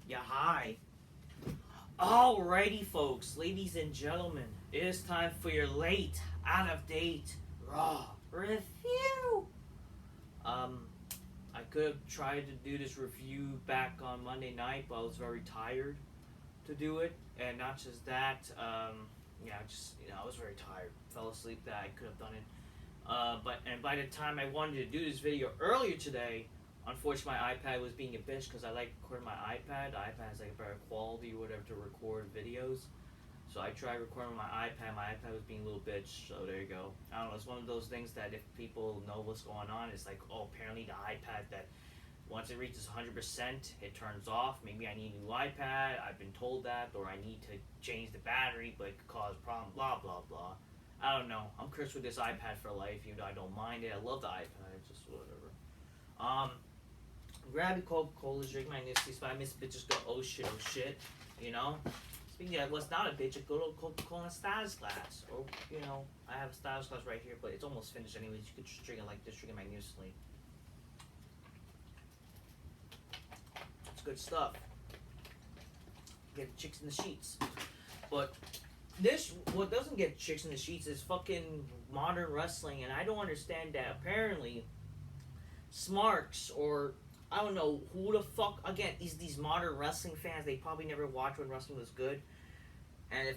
Yeah, hi. Alrighty, folks, ladies and gentlemen, it is time for your late, out of date, raw review. Um, I could have tried to do this review back on Monday night, but I was very tired to do it, and not just that. I was very tired, fell asleep. That I could have done it. But by the time I wanted to do this video earlier today, unfortunately my iPad was being a bitch because I like recording my iPad. The iPad has like a better quality or whatever to record videos. So I tried recording my iPad. My iPad was being a little bitch. So there you go. I don't know. It's one of those things that if people know what's going on, it's like, oh, apparently the iPad that once it reaches 100%, it turns off. Maybe I need a new iPad. I've been told that, or I need to change the battery, but it could cause problems. Blah blah blah. I don't know. I'm cursed with this iPad for life, even though I don't mind it. I love the iPad. It's just whatever. Grab a Coca-Cola, drink my Nifty Spot. Miss bitches go, oh shit, you know? Speaking of what's not a bitch, a good old Coca-Cola status glass. Or, I have a status glass right here, but it's almost finished anyways. You could just drink it like this, drink it magnificently. It's good stuff. Get chicks in the sheets. But what doesn't get chicks in the sheets is fucking modern wrestling, and I don't understand that. Apparently, smarks or I don't know who the fuck again these modern wrestling fans, they probably never watched when wrestling was good, and if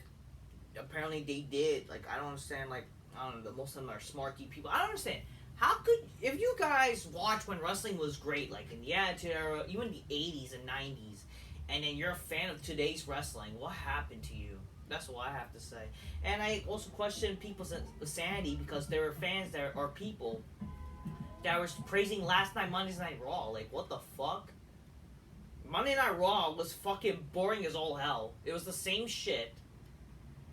apparently they did, like I don't understand, like I don't know, most of them are smarky people. I don't understand how could if you guys watch when wrestling was great, like in the Attitude Era, even the 80s and 90s, and then you're a fan of today's wrestling, what happened to you? That's what I have to say. And I also question people's sanity because there are fans that are people that was praising last night Monday Night Raw. Like, what the fuck? Monday Night Raw was fucking boring as all hell. It was the same shit.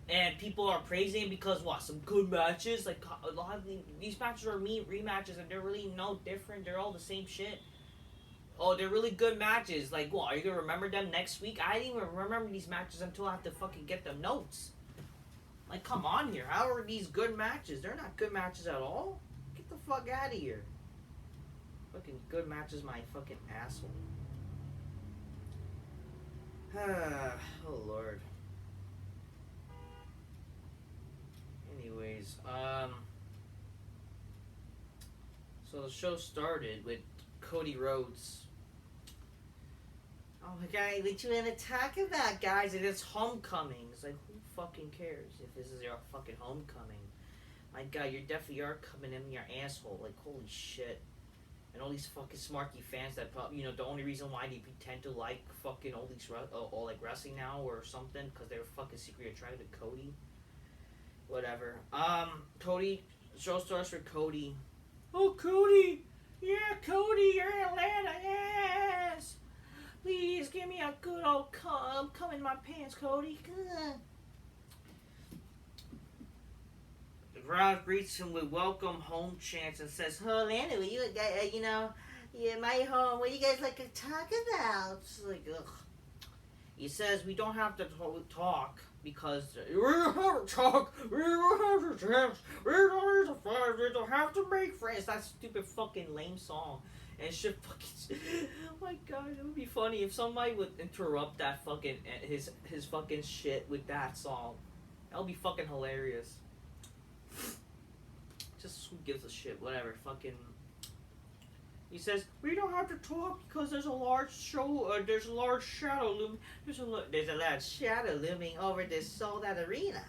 And people are praising it because, what, some good matches? Like, a lot of these matches are rematches and they're really no different. They're all the same shit. Oh, they're really good matches. Like, what, are you going to remember them next week? I didn't even remember these matches until I have to fucking get the notes. Like, come on here. How are these good matches? They're not good matches at all. Get the fuck out of here. Fucking good matches, my fucking asshole. Oh Lord. Anyways, so the show started with Cody Rhodes. Oh my god, what you wanna talk about, guys? It is homecoming. It's like, who fucking cares if this is your fucking homecoming? My god, you definitely are coming in your asshole. Like, holy shit. And all these fucking smarky fans that probably, the only reason why they pretend to like fucking all these all like wrestling now or something because they're fucking secretly attracted to Cody. Whatever. Cody. Show starts for Cody. Oh, Cody. Yeah, Cody, you're in Atlanta. Yes. Please give me a good old cum in my pants, Cody. The crowd greets him with welcome home chants and says, "Oh, Atlanta, my home. What do you guys like to talk about?" It's like, ugh. He says, "We don't have to talk because we don't have to talk. We don't have to dance. We don't have to fight. We don't have to make friends." That stupid fucking lame song. And shit fucking. Oh my god, it would be funny if somebody would interrupt that fucking his fucking shit with that song. That would be fucking hilarious. Just who gives a shit? Whatever. Fucking. He says, "We don't have to talk because there's a large there's a large shadow looming. There's a large shadow looming over this sold-out arena."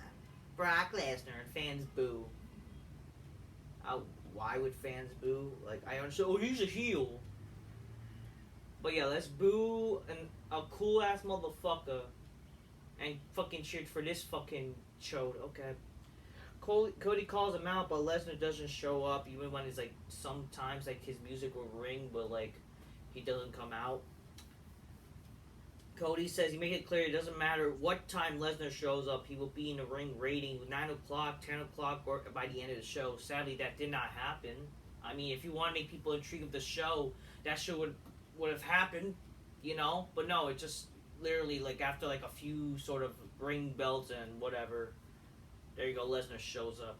Brock Lesnar and fans boo. Why would fans boo? Like, I understand. Oh, he's a heel. But yeah, let's boo a cool ass motherfucker and fucking cheered for this fucking show. Okay. Cody calls him out, but Lesnar doesn't show up, even when it's like sometimes like his music will ring, but like he doesn't come out. Cody says he made it clear it doesn't matter what time Lesnar shows up, he will be in the ring rating 9 o'clock, 10 o'clock, or by the end of the show. Sadly, that did not happen. I mean, if you want to make people intrigued of the show, that show would have happened, But no, it just literally like after like a few sort of ring bells and whatever. There you go, Lesnar shows up.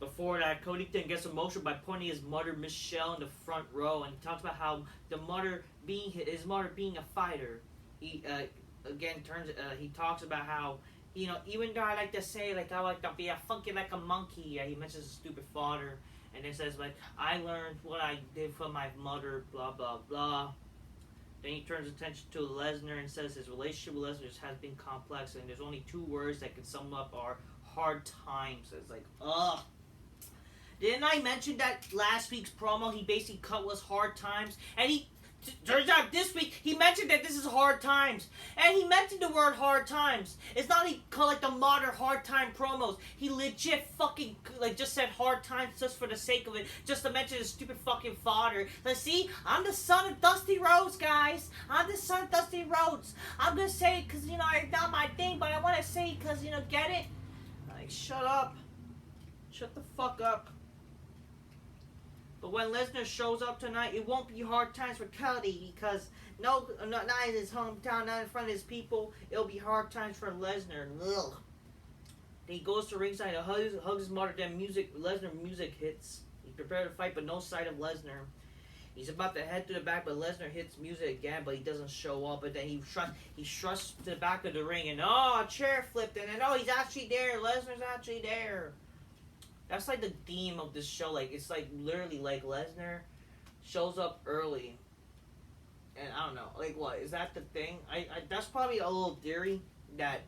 Before that, Cody then gets emotional by pointing his mother Michelle in the front row, and he talks about how his mother being a fighter, he again he talks about how, you know, even though I like to say, like, I like to be a funky like a monkey, he mentions his stupid father, and it says, like, I learned what I did for my mother, blah blah blah. Then he turns attention to Lesnar and says his relationship with Lesnar has been complex, and there's only two words that can sum up are hard times. It's like, ugh. Didn't I mention that last week's promo he basically cut was hard times? And he turns out this week he mentioned that this is hard times. And he mentioned the word hard times. It's not he called like the modern hard time promos. He legit fucking like just said hard times just for the sake of it, just to mention his stupid fucking father. Like, see, I'm the son of Dusty Rhodes, guys. I'm the son of Dusty Rhodes. I'm gonna say it because, you know, it's not my thing, but I want to say it because, you know, get it? Like, shut up. Shut the fuck up. But when Lesnar shows up tonight, it won't be hard times for Cody because not in his hometown, not in front of his people. It'll be hard times for Lesnar. Ugh. Then he goes to ringside and hugs his mother. Then Lesnar music hits. He's prepared to fight, but no sight of Lesnar. He's about to head to the back, but Lesnar hits music again, but he doesn't show up. But then he shrugs to the back of the ring, and a chair flipped, and then he's actually there. Lesnar's actually there. That's like the theme of this show. Like, it's like literally like Lesnar shows up early, and I don't know, like, what is that the thing? I that's probably a little theory that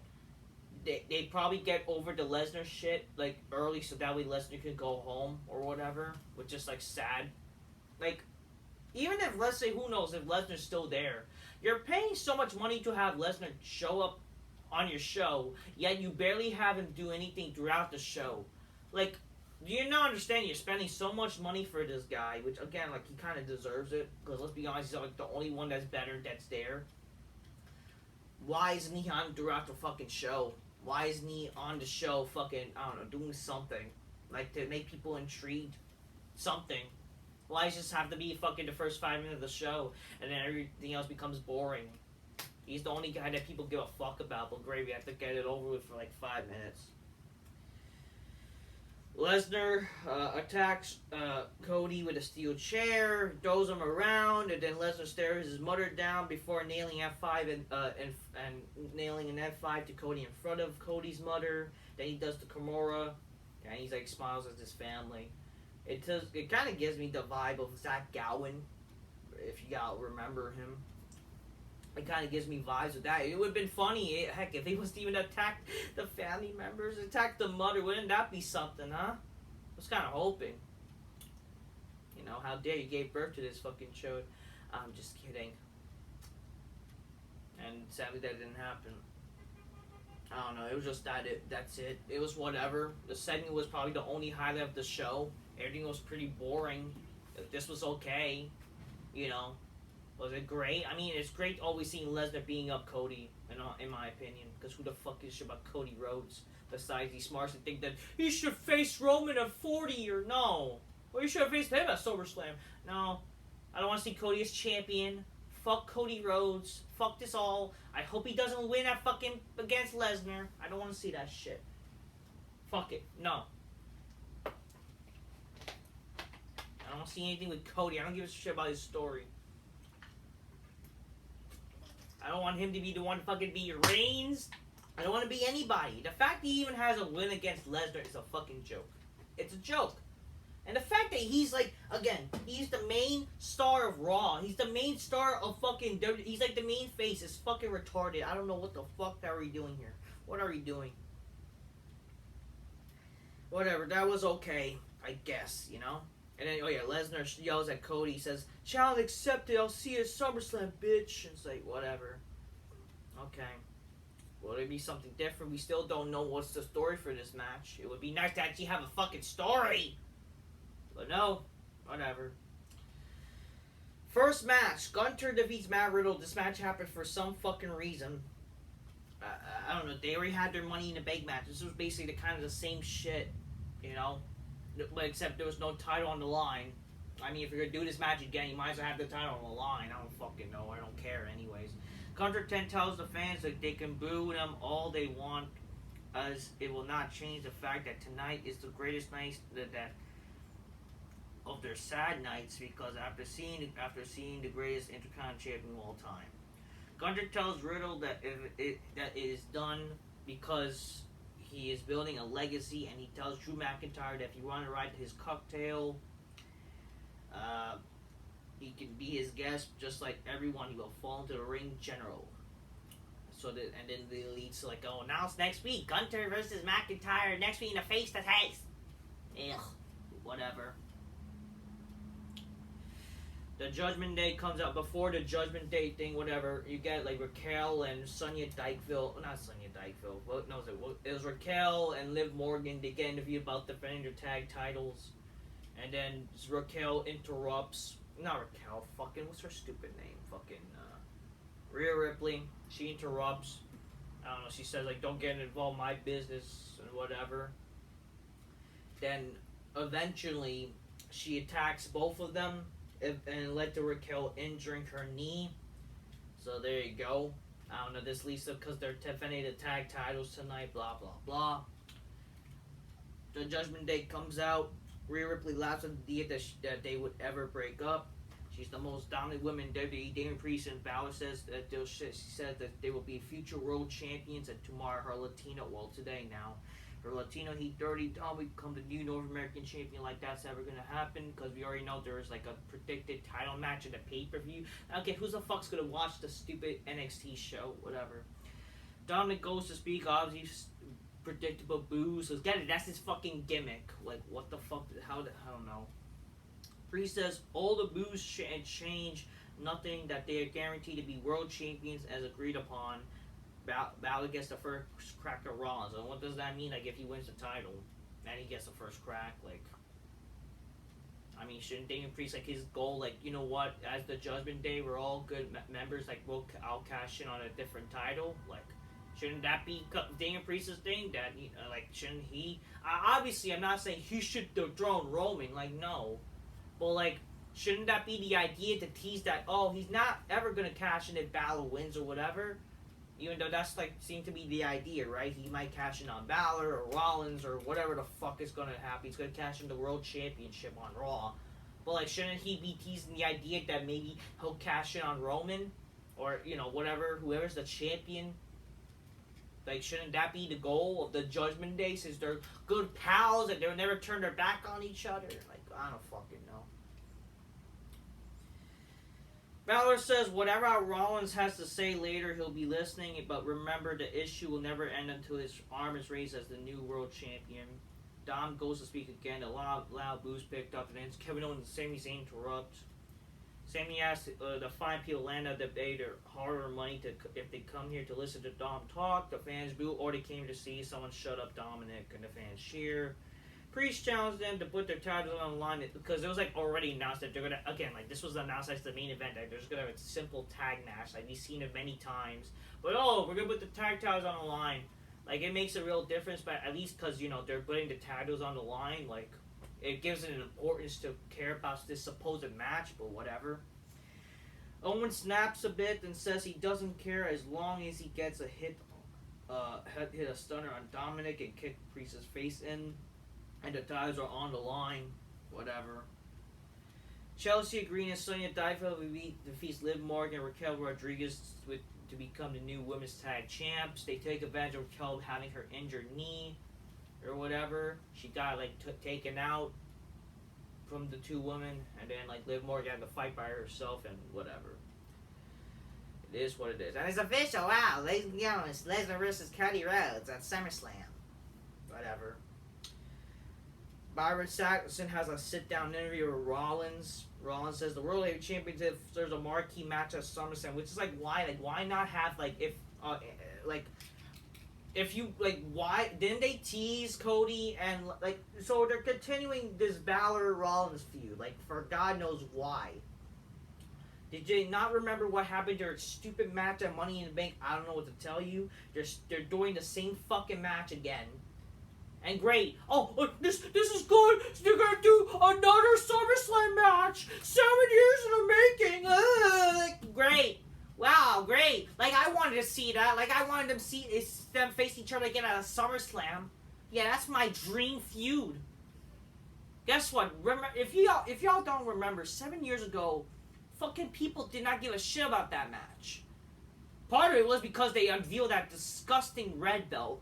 they probably get over the Lesnar shit like early, so that way Lesnar can go home or whatever, which is like sad. Like, even if, let's say, who knows if Lesnar's still there, you're paying so much money to have Lesnar show up on your show, yet you barely have him do anything throughout the show. Like, do you not understand you're spending so much money for this guy, which, again, like, he kind of deserves it, because let's be honest, he's like the only one that's better that's there. Why isn't he on throughout the fucking show? Why isn't he on the show fucking, I don't know, doing something? Like, to make people intrigued? Something. Why does it just have to be fucking the first 5 minutes of the show, and then everything else becomes boring? He's the only guy that people give a fuck about, but great, we have to get it over with for like 5 minutes. Lesnar attacks Cody with a steel chair, throws him around, and then Lesnar stares his mother down before nailing F5 and nailing an F5 to Cody in front of Cody's mother. Then he does the Kimura, and he's like smiles at his family. It kind of gives me the vibe of Zach Gowen, if you all remember him. It kind of gives me vibes of that. It would have been funny, heck, if he was to even attack the family members, attack the mother. Wouldn't that be something, huh? I was kind of hoping. You know, how dare you gave birth to this fucking show. I'm just kidding. And sadly that didn't happen. I don't know, it was just that's it. It was whatever. The segment was probably the only highlight of the show. Everything was pretty boring. This was okay, you know. Was it great? I mean, it's great always seeing Lesnar beating up Cody, in my opinion. Because who the fuck is shit about Cody Rhodes? Besides, he's smart to think that he should face Roman at 40 or no. Or he should have faced him at Summerslam. No. I don't want to see Cody as champion. Fuck Cody Rhodes. Fuck this all. I hope he doesn't win at fucking against Lesnar. I don't want to see that shit. Fuck it. No. I don't want to see anything with Cody. I don't give a shit about his story. I don't want him to be the one to fucking be Reigns. I don't want to be anybody. The fact that he even has a win against Lesnar is a fucking joke. It's a joke. And the fact that he's like, again, he's the main star of Raw. He's the main star of fucking WWE. He's like the main face. It's fucking retarded. I don't know what the fuck are we doing here. What are we doing? Whatever. That was okay, I guess, you know? And then, Lesnar yells at Cody. He says, challenge accepted. I'll see you at SummerSlam, bitch. And it's like, whatever. Okay. Will there be something different? We still don't know what's the story for this match. It would be nice to actually have a fucking story. But no. Whatever. First match. Gunter defeats Matt Riddle. This match happened for some fucking reason. I don't know. They already had their Money in the Bank match. This was basically kind of the same shit. You know? But except there was no title on the line. I mean, if you're going to do this match again, you might as well have the title on the line. I don't fucking know. I don't care anyways. Gunter 10 tells the fans that they can boo them all they want, as it will not change the fact that tonight is the greatest night that of their sad nights, because after seeing the greatest Intercontinental champion of all time. Gunter tells Riddle that that it is done because he is building a legacy, and he tells Drew McIntyre that if you want to ride his cocktail, he can be his guest just like everyone. He will fall into the ring general. So that, and then the Elite's like, oh, announce next week, Gunter versus McIntyre next week in a face-to-face. Ugh, whatever. The Judgment Day comes out. Before the Judgment Day thing, whatever, you get like Raquel and Sonya Dykeville. Not Sonya Dykeville. What knows it? It was Raquel and Liv Morgan. They get interviewed about defending their tag titles, and then Raquel interrupts. Not Raquel. Fucking what's her stupid name? Fucking Rhea Ripley. She interrupts. I don't know. She says like, "Don't get involved in my business," and whatever. Then eventually, she attacks both of them. And led to Raquel injuring her knee. So there you go. I don't know, this leads up because they're defending the tag titles tonight, blah, blah, blah. The Judgment Day comes out. Rhea Ripley laughs at the idea that they would ever break up. She's the most dominant woman in WWE. Damien Priest and Balor says that she said that they will be future world champions, and tomorrow her Latino, well today now, her Latino Heat 30 will become the new North American champion. Like that's ever gonna happen because we already know there's like a predicted title match in the pay-per-view. Okay, who the fuck's gonna watch the stupid NXT show? Whatever. Dominic goes to speak. Obviously, predictable boos. So get it. That's his fucking gimmick. Like what the fuck? How? I don't know. Priest says all the boos change. Nothing that they are guaranteed to be world champions as agreed upon. Balor gets the first crack at Rollins. And what does that mean? Like, if he wins the title, and he gets the first crack, like... I mean, shouldn't Damien Priest, like, his goal, like, you know what, as the Judgment Day, we're all good members, like, I'll cash in on a different title? Like, shouldn't that be Damien Priest's thing? That, like, shouldn't he... obviously, I'm not saying he should dethrone Roman, like, no. But, like, shouldn't that be the idea to tease that, oh, he's not ever gonna cash in if Balor wins or whatever? Even though that's like seemed to be the idea, right? He might cash in on Balor or Rollins or whatever the fuck is gonna happen. He's gonna cash in the World Championship on Raw. But like, shouldn't he be teasing the idea that maybe he'll cash in on Roman or whatever, whoever's the champion? Like, shouldn't that be the goal of the Judgment Day since they're good pals and they'll never turn their back on each other? Like, I don't fucking know. Balor says whatever Rollins has to say later, he'll be listening, but remember the issue will never end until his arm is raised as the new world champion. Dom goes to speak again. A loud boos picked up, and then Kevin Owens and Sami Zayn interrupt. Sami asks the fine people land out that pay their hard-earned money if they come here to listen to Dom talk. The fans boo, or they came to see someone shut up Dominic, and the fans cheer. Priest challenged them to put their titles on the line because it was like already announced that they're gonna, again, like this was announced as the main event, like they're just gonna have a simple tag match, like we've seen it many times, but we're gonna put the tag titles on the line. Like it makes a real difference, but at least because they're putting the titles on the line, like it gives it an importance to care about this supposed match, but whatever. Owen snaps a bit and says he doesn't care as long as he gets a hit a stunner on Dominic and kick Priest's face in. And the titles are on the line. Whatever. Chelsea Green and Sonya Deville defeats Liv Morgan and Raquel Rodriguez to become the new women's tag champs. They take advantage of Raquel having her injured knee or whatever. She got taken out from the two women, and then Liv Morgan had to fight by herself and whatever. It is what it is. And it's official. Wow, ladies and gentlemen, it's Lesnar versus Cody Rhodes on SummerSlam. Whatever. Byron Saxton has a sit-down interview with Rollins. Rollins says the World Heavyweight Championship there's a marquee match at SummerSlam, which is why not have if you why didn't they tease Cody and so they're continuing this Balor Rollins feud for God knows why. Did you not remember what happened to their stupid match at Money in the Bank? I don't know what to tell you. They're doing the same fucking match again. And great. This is good. They're gonna do another SummerSlam match. 7 years in the making. Great. Wow, great. I wanted to see that. I wanted them them face each other again at a SummerSlam. Yeah, that's my dream feud. Guess what? If y'all don't remember, 7 years ago, fucking people did not give a shit about that match. Part of it was because they unveiled that disgusting red belt.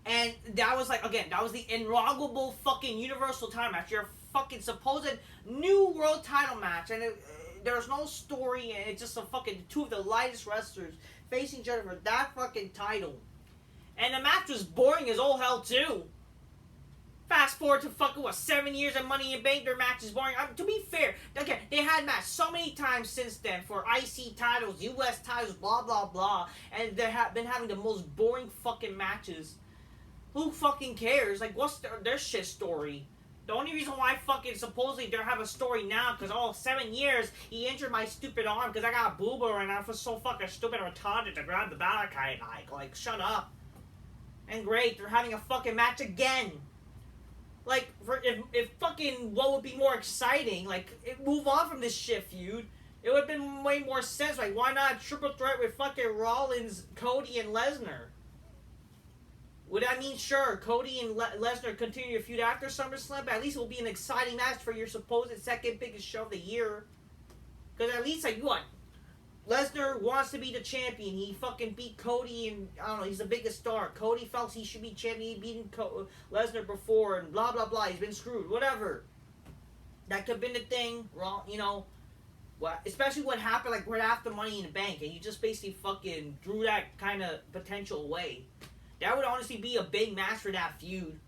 And that was like, again, that was the inaugural fucking Universal title match. Your fucking supposed new world title match. And there's no story, and it's just a fucking two of the lightest wrestlers facing each other for that fucking title. And the match was boring as all hell, too. Fast forward to fucking, 7 years of Money in the Bank, their match is boring. To be fair, okay, they had matched so many times since then for IC titles, US titles, blah, blah, blah. And they have been having the most boring fucking matches. Who fucking cares? Like, what's their shit story? The only reason why fucking supposedly they have a story now, because 7 years, he injured my stupid arm because I got a booba and I was so fucking stupid and retarded to grab the Balor guy. Like, shut up. And great, they're having a fucking match again. Like, if fucking what would be more exciting, like, move on from this shit feud. It would have been way more sense. Like, why not a triple threat with fucking Rollins, Cody, and Lesnar? Would I mean, sure, Cody and Lesnar continue to feud after SummerSlam, but at least it will be an exciting match for your supposed second biggest show of the year. Because at least, like, what? Lesnar wants to be the champion. He fucking beat Cody, and I don't know, he's the biggest star. Cody felt he should be champion. He beat Lesnar before, and blah, blah, blah. He's been screwed. Whatever. That could have been the thing. Wrong, you know. Especially what happened, like, right after Money in the Bank, and you just basically fucking drew that kind of potential away. That would honestly be a big match for that feud.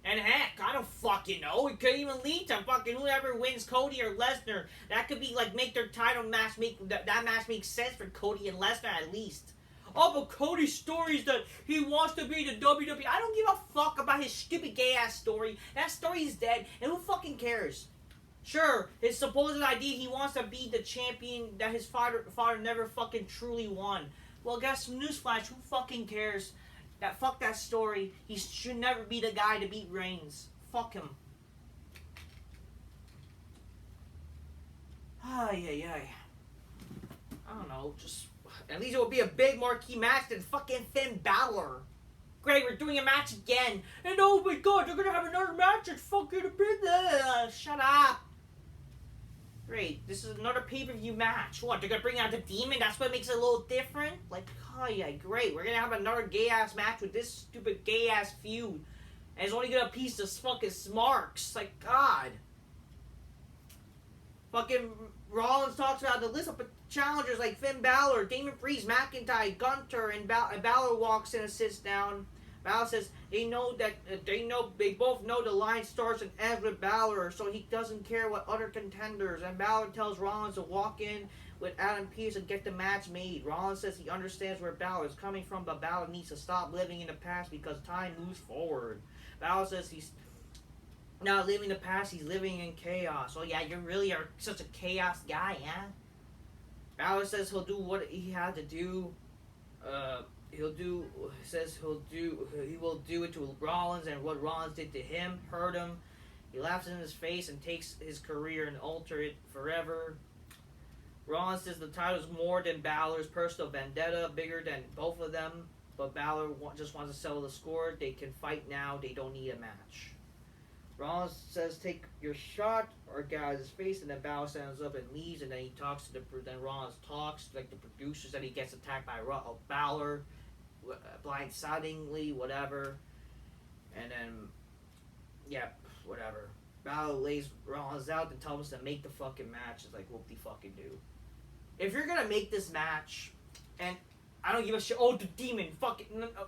And heck, I don't fucking know. It could even lead to fucking whoever wins, Cody or Lesnar. That could be like make their title match that match make sense for Cody and Lesnar at least. Oh, but Cody's story is that he wants to be the WWE. I don't give a fuck about his stupid gay ass story. That story is dead, and who fucking cares? Sure, his supposed idea he wants to be the champion that his father never fucking truly won. Well, guess newsflash, who fucking cares? Fuck that story. He should never be the guy to beat Reigns. Fuck him. Ay. I don't know, just at least it would be a big marquee match than fucking Finn Balor. Great, we're doing a match again. And oh my god, they're gonna have another match. It's fucking a bit. Shut up. Great, this is another pay-per-view match. What, they're gonna bring out the Demon? That's what makes it a little different? Like, oh yeah, great. We're gonna have another gay-ass match with this stupid gay-ass feud. And it's only gonna appease the fucking smarks. Like, God. Fucking Rollins talks about the list of challengers like Finn Balor, Damon Priest, McIntyre, Gunter, and Balor walks in and sits down. Balor says they both know the line starts and ends with Balor, so he doesn't care what other contenders. And Balor tells Rollins to walk in with Adam Pearce and get the match made. Rollins says he understands where Balor is coming from, but Balor needs to stop living in the past because time moves forward. Balor says he's not living in the past, he's living in chaos. Oh yeah, you really are such a chaos guy, yeah? Balor says he'll do what he had to do. He will do it to Rollins, and what Rollins did to him hurt him. He laughs in his face and takes his career and alter it forever. Rollins says the title is more than Balor's personal vendetta, bigger than both of them, but Balor just wants to settle the score. They can fight now, they don't need a match. Rollins says take your shot or get out of his face, and then Balor stands up and leaves, and then he talks to then Rollins talks like the producers, and he gets attacked by Balor blindsidingly, whatever. And then yeah, whatever. Balor lays Rollins out and tells him to make the fucking match. It's like, whoop de fucking do. If you're gonna make this match, and I don't give a shit, oh, the Demon, fucking,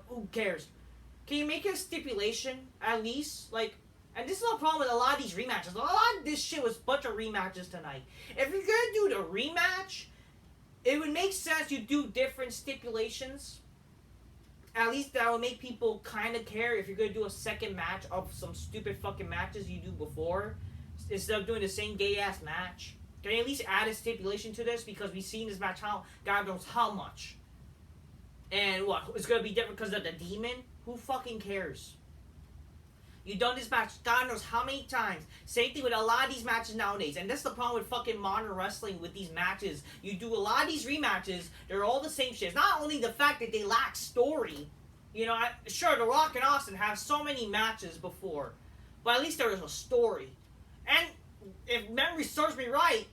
who cares? Can you make a stipulation, at least? Like, and this is the problem with a lot of these rematches. A lot of this shit was a bunch of rematches tonight. If you're gonna do the rematch, it would make sense you do different stipulations. At least that would make people kind of care if you're going to do a second match of some stupid fucking matches you do before, instead of doing the same gay-ass match. Can you at least add a stipulation to this? Because we've seen this match how God knows how much. And what? It's going to be different because of the Demon? Who fucking cares? You've done this match God knows how many times. Same thing with a lot of these matches nowadays. And that's the problem with fucking modern wrestling with these matches. You do a lot of these rematches, they're all the same shit. It's not only the fact that they lack story. You know, sure, The Rock and Austin have so many matches before. But at least there is a story. And if memory serves me right,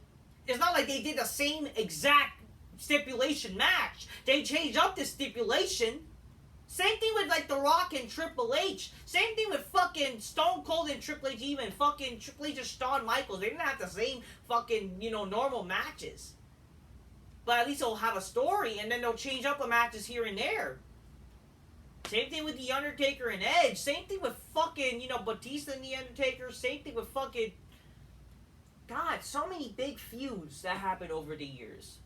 it's not like they did the same exact stipulation match. They changed up the stipulation. Same thing with like The Rock and Triple H. Same thing with fucking Stone Cold and Triple H, even fucking Triple H and Shawn Michaels. They didn't have the same fucking, normal matches. But at least they'll have a story, and then they'll change up the matches here and there. Same thing with The Undertaker and Edge. Same thing with fucking, Batista and The Undertaker. Same thing with fucking... God, so many big feuds that happened over the years.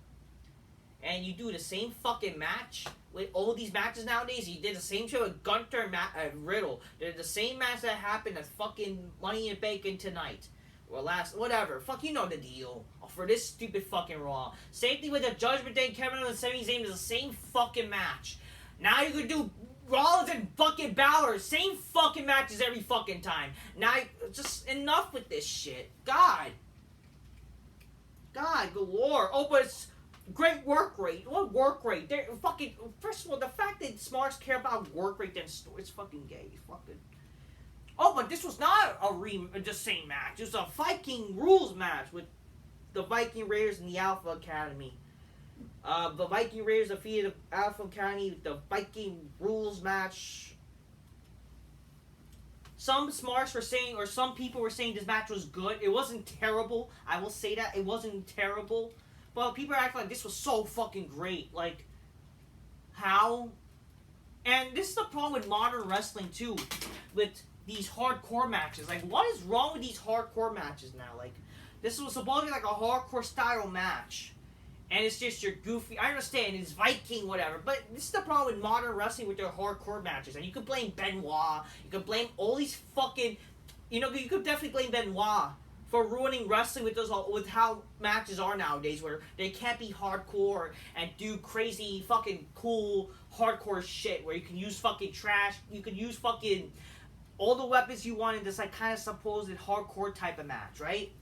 And you do the same fucking match with all these matches nowadays. You did the same shit with Gunter and Riddle. They're the same match that happened at fucking Money in the Bank tonight. Or whatever. Fuck, you know the deal. For this stupid fucking Raw. Same thing with the Judgment Day. Kevin Owens and Sami Zayn is the same fucking match. Now you can do Rollins and fucking Balor. Same fucking matches every fucking time. Now, just enough with this shit. God, Galore. Oh, but it's great work rate. What work rate? They're fucking... First of all, the fact that Smarts care about work rate, then it's fucking gay. Fucking... Oh, but this was not the same match. It was a Viking rules match with the Viking Raiders and the Alpha Academy. The Viking Raiders defeated the Alpha Academy with the Viking rules match. Some smarts were saying, or some people were saying this match was good. It wasn't terrible. I will say that. It wasn't terrible. But people are acting like this was so fucking great. Like, how? And this is the problem with modern wrestling, too. With these hardcore matches. Like, what is wrong with these hardcore matches now? Like, this was supposed to be like a hardcore style match. And it's just your goofy... I understand, it's Viking, whatever. But this is the problem with modern wrestling with their hardcore matches. And you could blame Benoit. You could blame all these fucking... you could definitely blame Benoit for ruining wrestling with how matches are nowadays. Where they can't be hardcore and do crazy fucking cool hardcore shit. Where you can use fucking trash. You can use fucking... all the weapons you want in this like kind of supposed hardcore type of match, right?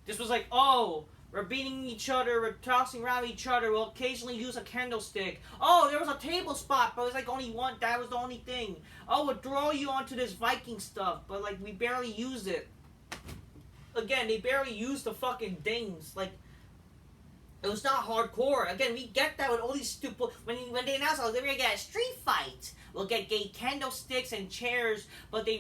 This was like, oh... we're beating each other, we're tossing around each other, we'll occasionally use a candlestick. Oh, there was a table spot, but it was like only one, that was the only thing. Oh, we'll throw you onto this Viking stuff, but like we barely use it. Again, they barely use the fucking things. Like, it was not hardcore. Again, we get that with all these stupid... When they announced, oh, they're gonna get a street fight. We'll get gay candlesticks and chairs, but they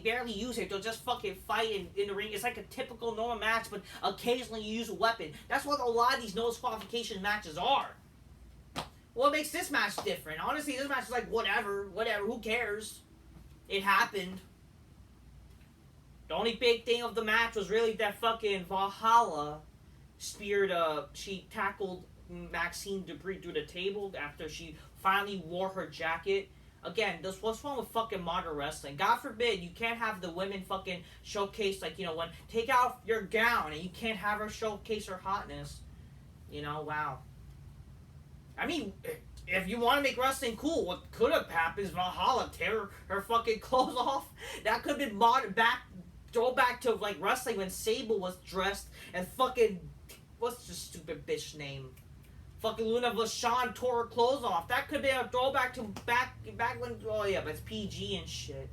barely use it. They'll just fucking fight in the ring. It's like a typical normal match, but occasionally you use a weapon. That's what a lot of these no disqualification matches are. What makes this match different? Honestly, this match is like, whatever, who cares? It happened. The only big thing of the match was really that fucking Valhalla she tackled Maxine Debris through the table after she finally wore her jacket. Again, what's wrong with fucking modern wrestling? God forbid you can't have the women fucking showcase, like, when take out your gown and you can't have her showcase her hotness. Wow. I mean, if you want to make wrestling cool, what could have happened is Valhalla tear her fucking clothes off. That could have been throw back to like wrestling when Sable was dressed and fucking, what's the stupid bitch name? Fucking Luna Vachon tore her clothes off. That could be a throwback to back when, oh yeah, but it's PG and shit.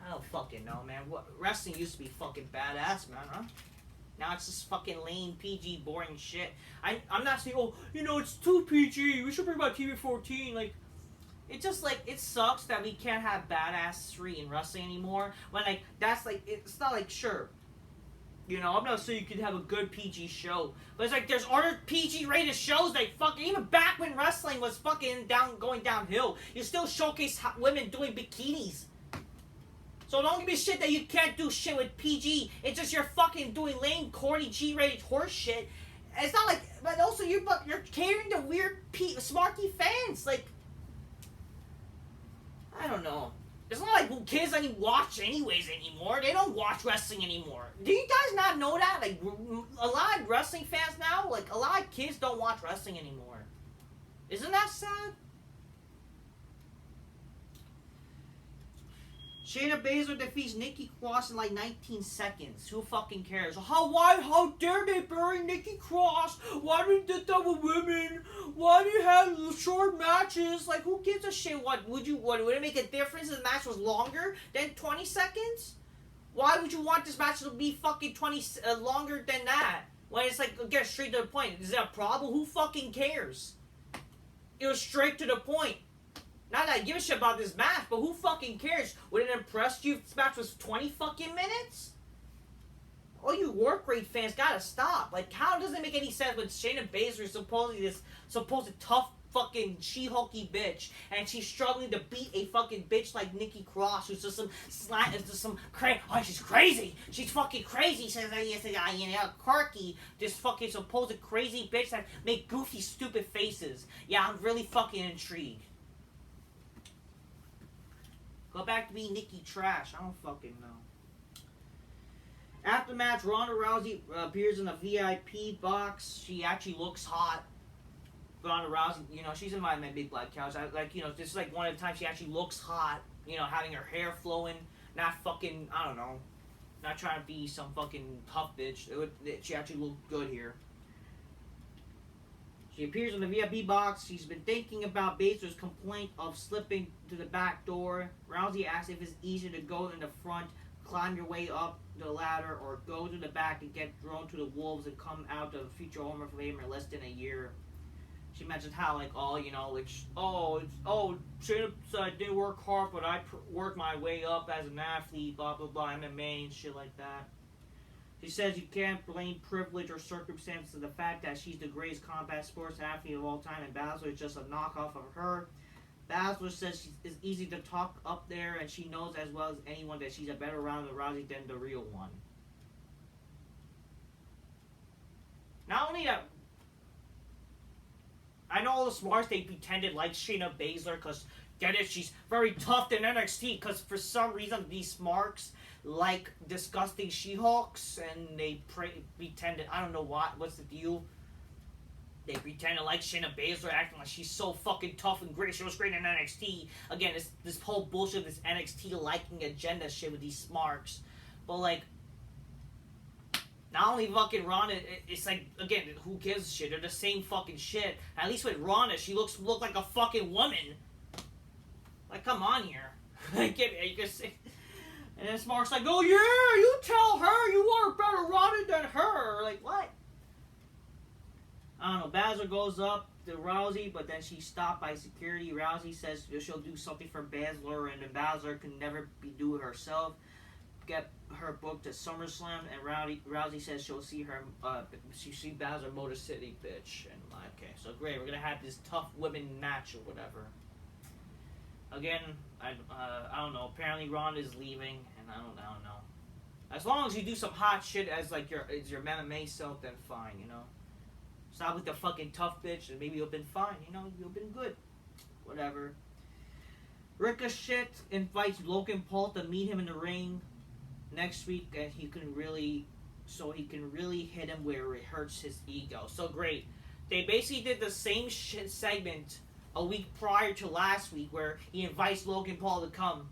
I don't fucking know, man. Wrestling used to be fucking badass, man, huh? Now it's just fucking lame, PG, boring shit. I'm not saying, oh, it's too PG. We should bring back TV-14. Like, it's just like, it sucks that we can't have badassery in wrestling anymore. When, like, that's like, it's not like, sure. I'm not saying you could have a good PG show. But it's like, there's other PG-rated shows, like, fucking, even back when wrestling was fucking going downhill, you still showcase women doing bikinis. So don't give me shit that you can't do shit with PG. It's just you're fucking doing lame, corny, G-rated horse shit. It's not like, but also you're catering to weird, smarky fans. Like, I don't know. It's not like kids any watch anyways anymore. They don't watch wrestling anymore. Do you guys not know that? Like, a lot of wrestling fans now, like, a lot of kids don't watch wrestling anymore. Isn't that sad? Shayna Baszler defeats Nikki Cross in like 19 seconds. Who fucking cares? How dare they bury Nikki Cross? Why do you do that with women? Why do you have short matches? Like, who gives a shit? Would it make a difference if the match was longer than 20 seconds? Why would you want this match to be fucking longer than that? When it's like, get straight to the point. Is that a problem? Who fucking cares? It was straight to the point. Not that I give a shit about this match, but who fucking cares? Would it impress you if this match was 20 fucking minutes? All you work rate fans gotta stop. Like, how does it make any sense when Shayna Baszler is supposedly this supposed tough fucking She-Hulky bitch, and she's struggling to beat a fucking bitch like Nikki Cross, who's just she's crazy. She's fucking crazy. Says quirky, this fucking supposed crazy bitch that make goofy, stupid faces. Yeah, I'm really fucking intrigued. Go back to being Nikki Trash. I don't fucking know. After the match, Ronda Rousey appears in a VIP box. She actually looks hot. Ronda Rousey, you know, she's in my big black couch. This is like one of the times she actually looks hot. You know, having her hair flowing, not fucking, I don't know, not trying to be some fucking tough bitch. She actually looked good here. She appears in the VIP box. She's been thinking about Baszler's complaint of slipping to the back door. Rousey asks if it's easier to go in the front, climb your way up the ladder, or go to the back and get thrown to the wolves and come out of future Hall of Fame in less than a year. She mentions how, like, Shayna said I didn't work hard, but I worked my way up as an athlete, blah, blah, blah, MMA and shit like that. She says you can't blame privilege or circumstances of the fact that she's the greatest combat sports athlete of all time, and Balor is just a knockoff of her. Balor says it's easy to talk up there, and she knows as well as anyone that she's a better Ronda Rousey than the real one. Not only that, I know all the smarts they pretended like Shayna Baszler because, get it, she's very tough in NXT because for some reason these smarks like disgusting She-Hulks and they pretended, I don't know what's the deal. They pretended like Shayna Baszler acting like she's so fucking tough and great. She was great in NXT. Again, it's this whole bullshit, this NXT liking agenda shit with these smarks. But like, not only fucking Ronda, it's like, again, who gives a shit? They're the same fucking shit. At least with Ronda, she look like a fucking woman. Like, come on here. Like, you can say. And then Smart's like, oh yeah, you tell her you want a better Ronda than her. Like, what? I don't know. Baszler goes up to Rousey, but then she's stopped by security. Rousey says she'll do something for Baszler, and then Baszler can never do it herself. Get her booked at Summerslam, and Rousey says she'll see her. She see Baszler Motor City, bitch. And like, okay, so great. We're gonna have this tough women match or whatever. Again, I don't know. Apparently, Ronda's leaving, and I don't know. As long as you do some hot shit as like your MMA self, then fine, you know. Stop with the fucking tough bitch, and maybe you'll been fine, you know. You'll been good, whatever. Ricochet invites Logan Paul to meet him in the ring next week, and he can really hit him where it hurts his ego. So great. They basically did the same shit segment a week prior to last week where he invites Logan Paul to come,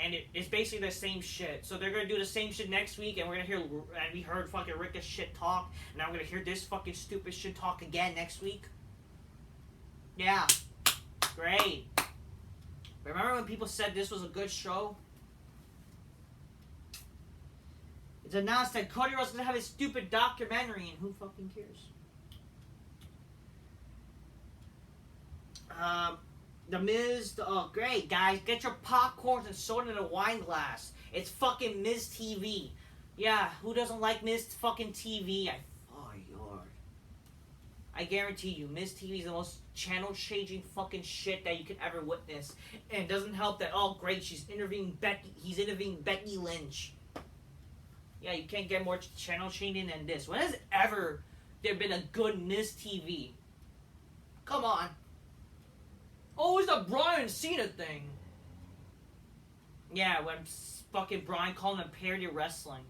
and it's basically the same shit. So they're gonna do the same shit next week, and we're gonna hear, and we heard fucking Ricochet talk, and now we're gonna hear this fucking stupid shit talk again next week. Yeah, great. Remember when people said this was a good show? It's announced that Cody Rhodes is gonna have his stupid documentary, and who fucking cares? The Miz, oh great guys, get your popcorns and soda in a wine glass. It's fucking Miz TV. Yeah, who doesn't like Miz fucking TV? I guarantee you, Miz TV is the most channel-changing fucking shit that you could ever witness. And it doesn't help that, oh great, he's interviewing Becky Lynch. Yeah, you can't get more channel-changing than this. When has ever there been a good Miz TV? Come on. Always a Brian Cena thing. Yeah, when fucking Brian called him a parody of wrestling.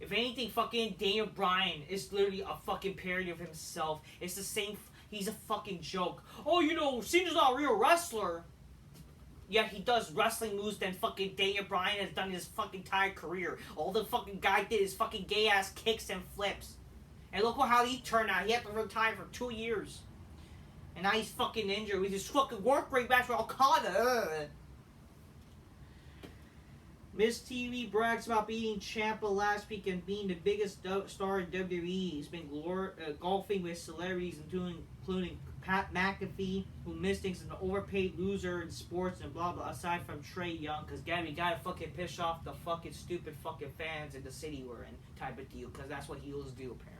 If anything, fucking Daniel Bryan is literally a fucking parody of himself. It's the same. He's a fucking joke. Oh, you know, Cena's not a real wrestler. Yeah, he does wrestling moves than fucking Daniel Bryan has done his fucking entire career. All the fucking guy did is fucking gay ass kicks and flips. And look how he turned out. He had to retire for 2 years. And now he's fucking injured with his fucking work rate match for Okada. Miss TV brags about being Ciampa last week and being the biggest star in WWE. He's been golfing with celebrities, including Pat McAfee, who Miss thinks is an overpaid loser in sports and blah blah. Aside from Trey Young, because Gabby gotta fucking piss off the fucking stupid fucking fans in the city we're in, type of deal. Because that's what heels do apparently.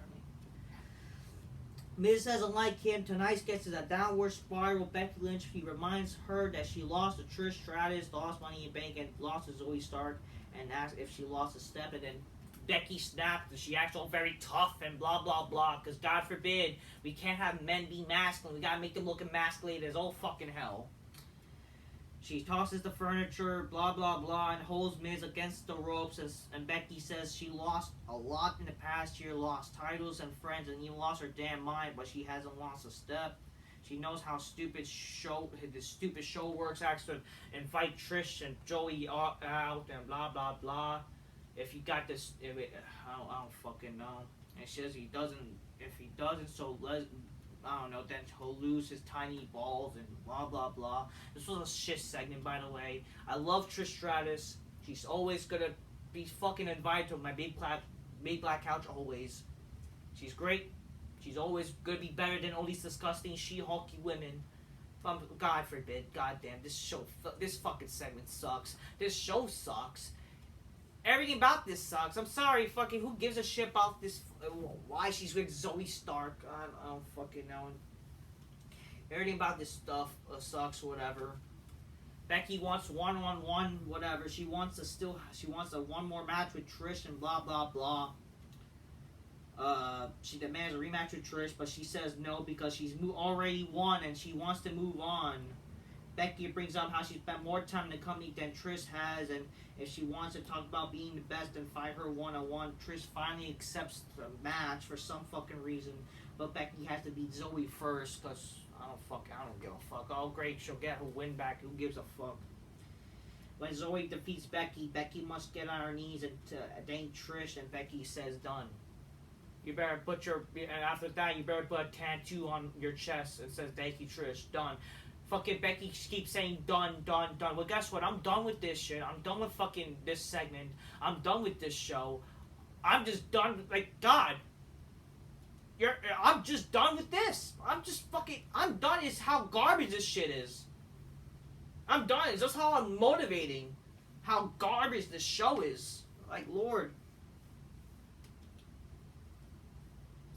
Miz doesn't like him. Tonight gets in a downward spiral. Becky Lynch, he reminds her that she lost to Trish Stratus, lost Money in Bank, and lost to Zoe Stark, and asks if she lost a step, and then Becky snapped, and she acts all very tough and blah blah blah, because God forbid, we can't have men be masculine, we gotta make them look emasculated as all fucking hell. She tosses the furniture, blah blah blah, and holds Miz against the ropes, and Becky says she lost a lot in the past year, lost titles and friends, and even lost her damn mind, but she hasn't lost a step. She knows how the stupid show works, actually, and fight Trish and Joey out and blah blah blah. If you got this, I don't fucking know. And she says if he doesn't, so I don't know, then he'll lose his tiny balls and blah blah blah. This was a shit segment, by the way. I love Trish Stratus. She's always gonna be fucking invited to my big black couch always. She's great. She's always gonna be better than all these disgusting she-hulky women. God forbid, goddamn, this fucking segment sucks. This show sucks. Everything about this sucks. I'm sorry, fucking, who gives a shit about this? Why she's with Zoe Stark? I don't fucking know. Everything about this stuff sucks, whatever. Becky wants one-on-one, whatever. She wants a one more match with Trish and blah blah blah. She demands a rematch with Trish, but she says no because she's already won and she wants to move on. Becky brings up how she spent more time in the company than Trish has, and if she wants to talk about being the best and fight her one-on-one, Trish finally accepts the match for some fucking reason, but Becky has to beat Zoe first, because I don't give a fuck. Oh great, she'll get her win back, who gives a fuck. When Zoe defeats Becky, Becky must get on her knees and thank Trish, and Becky says done. You better put and after that, you better put a tattoo on your chest that says thank you Trish, done. Fucking Becky keeps saying done, done, done. Well, guess what? I'm done with this shit. I'm done with fucking this segment. I'm done with this show. I'm just done. Like, God. I'm just done with this. I'm done. It's how garbage this shit is. I'm done. It's just how unmotivating. How garbage this show is. Like, Lord.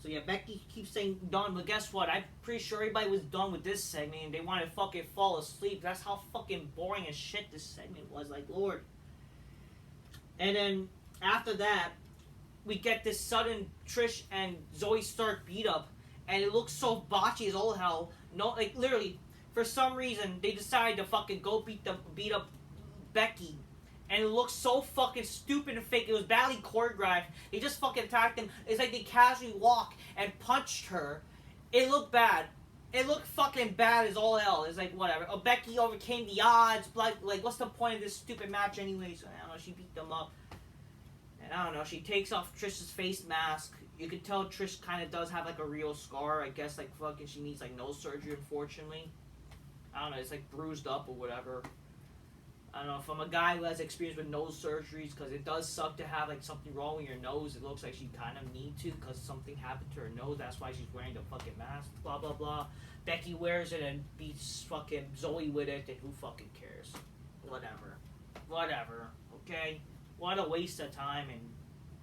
So yeah, Becky keeps saying done, but guess what? I'm pretty sure everybody was done with this segment and they want to fucking fall asleep. That's how fucking boring as shit this segment was. Like, Lord. And then after that, we get this sudden Trish and Zoe Stark beat up, and it looks so botchy as all hell. No, like literally, for some reason they decided to fucking go beat up Becky. And it looks so fucking stupid and fake. It was badly choreographed. They just fucking attacked him. It's like they casually walk and punched her. It looked bad. It looked fucking bad as all hell. It's like, whatever. Oh, Becky overcame the odds. Like, what's the point of this stupid match anyway? So, I don't know. She beat them up. And I don't know. She takes off Trish's face mask. You can tell Trish kind of does have, like, a real scar. I guess, like, fucking she needs, like, nose surgery, unfortunately. I don't know. It's, like, bruised up or whatever. I don't know, from a guy who has experience with nose surgeries, because it does suck to have like something wrong with your nose. It looks like she kind of need to, because something happened to her nose. That's why she's wearing the fucking mask. Blah blah blah. Becky wears it and beats fucking Zoe with it, and who fucking cares? Whatever. Okay. What a waste of time, and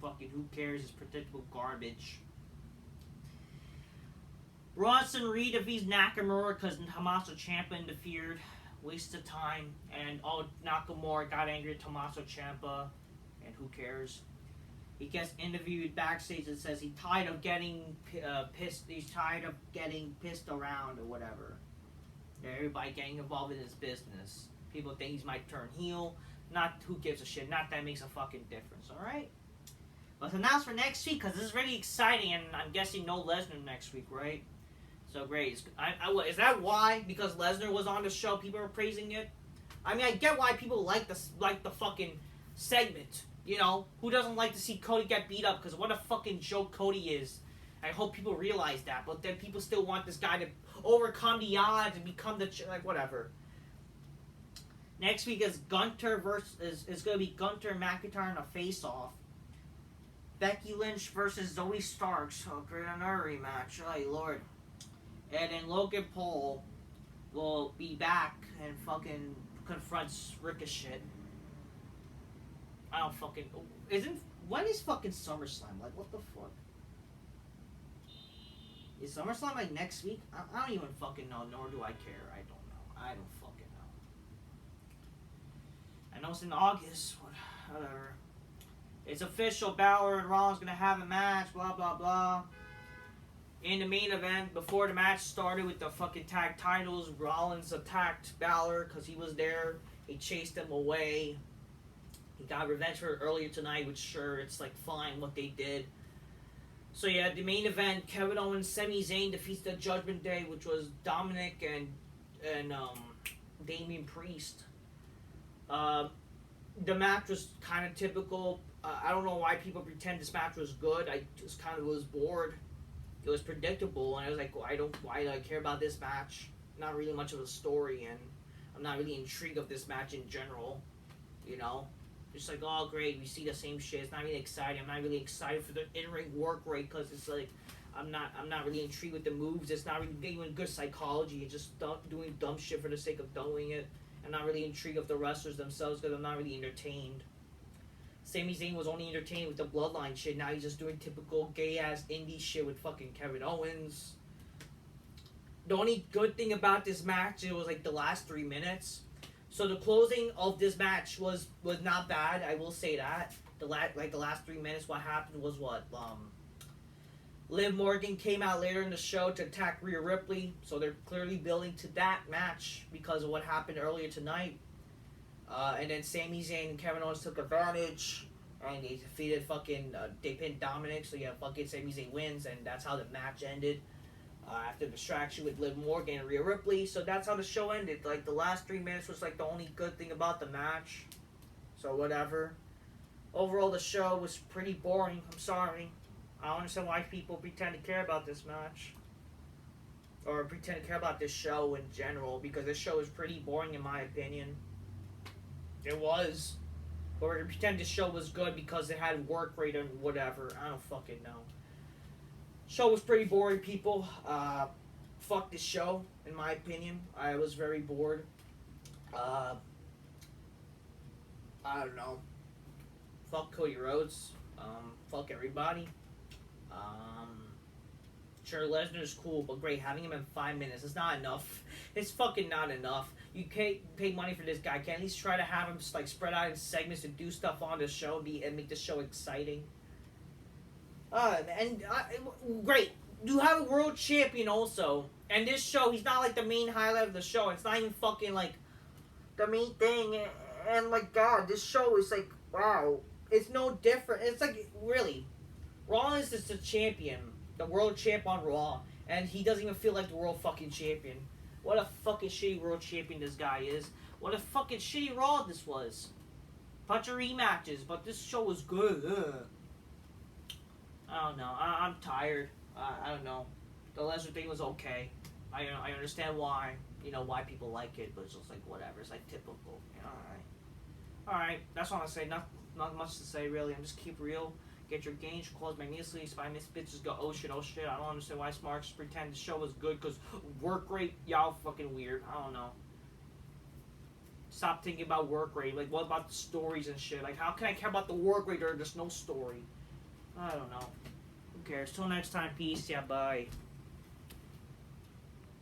fucking who cares? It's predictable garbage. Bronson Reed defeats Nakamura because Tommaso Ciampa interfered. Waste of time, and Nakamura got angry at Tommaso Ciampa, and who cares? He gets interviewed backstage and says he's tired of getting pissed. He's tired of getting pissed around or whatever. Everybody getting involved in his business. People think he might turn heel. Not who gives a shit. Not that makes a fucking difference. All right. Let's announce for next week because this is really exciting, and I'm guessing no Lesnar next week, right? So great. Is that why? Because Lesnar was on the show, people are praising it? I mean, I get why people like the fucking segment. You know, who doesn't like to see Cody get beat up? Because what a fucking joke Cody is. I hope people realize that. But then people still want this guy to overcome the odds and become the... Like, whatever. Next week is Gunter is going to be Gunter and McIntyre in a face-off. Becky Lynch versus Zoe Starks. Oh, great, another rematch. Oh, Lord. And then Logan Paul will be back and fucking confronts Ricochet. I don't fucking... When is fucking Summerslam? Like, what the fuck? Is Summerslam like next week? I don't even fucking know, nor do I care. I don't know. I don't fucking know. I know it's in August. Whatever. It's official. Balor and Rollins gonna have a match. Blah, blah, blah. In the main event, before the match started with the fucking tag titles, Rollins attacked Balor because he was there. He chased him away. He got revenge for it earlier tonight, which sure, it's like fine what they did. So yeah, the main event, Kevin Owens, Sami Zayn defeats the Judgment Day, which was Dominic and Damian Priest. The match was kind of typical. I don't know why people pretend this match was good. I just kind of was bored. It was predictable, and I was like, why do I care about this match? Not really much of a story, and I'm not really intrigued of this match in general. You know? Just like, oh great, we see the same shit. It's not really exciting. I'm not really excited for the in-ring work rate because it's like I'm not really intrigued with the moves. It's not really giving good psychology. It's just doing dumb shit for the sake of doing it. I'm not really intrigued of the wrestlers themselves because I'm not really entertained. Sami Zayn was only entertained with the bloodline shit. Now he's just doing typical gay ass indie shit with fucking Kevin Owens. The only good thing about this match, it was like the last 3 minutes. So the closing of this match was not bad. I will say that. The last 3 minutes, what happened was what Liv Morgan came out later in the show to attack Rhea Ripley. So they're clearly building to that match because of what happened earlier tonight. And then Sami Zayn and Kevin Owens took advantage, and they defeated they pinned Dominic. So yeah, fucking Sami Zayn wins, and that's how the match ended. After the distraction with Liv Morgan and Rhea Ripley. So that's how the show ended. Like, the last 3 minutes was, like, the only good thing about the match. So, whatever. Overall, the show was pretty boring. I'm sorry. I don't understand why people pretend to care about this match. Or pretend to care about this show in general. Because this show is pretty boring, in my opinion. It was. Or pretend this show was good because it had work rate and whatever. I don't fucking know. Show was pretty boring, people. Fuck this show, in my opinion. I was very bored. I don't know. Fuck Cody Rhodes. Fuck everybody. Sure, Lesnar's cool, but great, having him in 5 minutes is not enough. It's fucking not enough. You can't pay money for this guy. Can't at least try to have him like spread out in segments and do stuff on the show and make the show exciting. Great. You have a world champion also. And this show, he's not like the main highlight of the show. It's not even fucking like the main thing. And like, God, this show is like, wow. It's no different. It's like, really. Rollins is the champion. The world champ on Raw. And he doesn't even feel like the world fucking champion. What a fucking shitty world champion this guy is. What a fucking shitty Raw this was. Bunch of rematches, but this show was good. Ugh. I don't know. I'm tired. I don't know. The Lesnar thing was okay. I understand why. Why people like it, but it's just like whatever. It's like typical. Alright. That's all I say. Not much to say really. I'm just keep real. Get your gains. Close magnetically. Spy miss bitches go oh shit. I don't understand why Smarks pretend the show was good because work rate. Y'all fucking weird. I don't know. Stop thinking about work rate. Like, what about the stories and shit? Like, how can I care about the work rate or there's no story? I don't know. Who cares? Till next time. Peace. Yeah, bye.